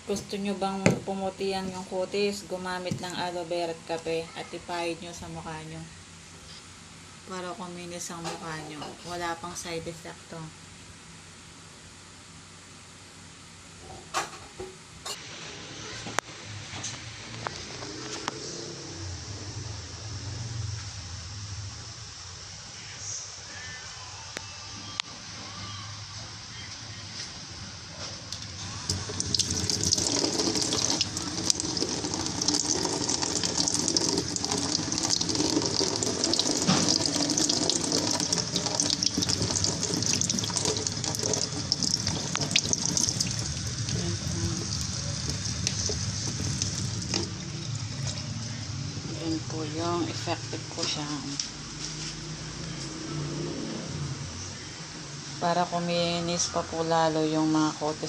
Gusto nyo bang pumutihan yung kutis, gumamit ng aloe vera at kape at ipahid nyo sa mukha nyo para kuminis ang mukha nyo. Wala pang side effect to. Yun po yung effective po siya. Para kuminis pa po lalo yung mga kutis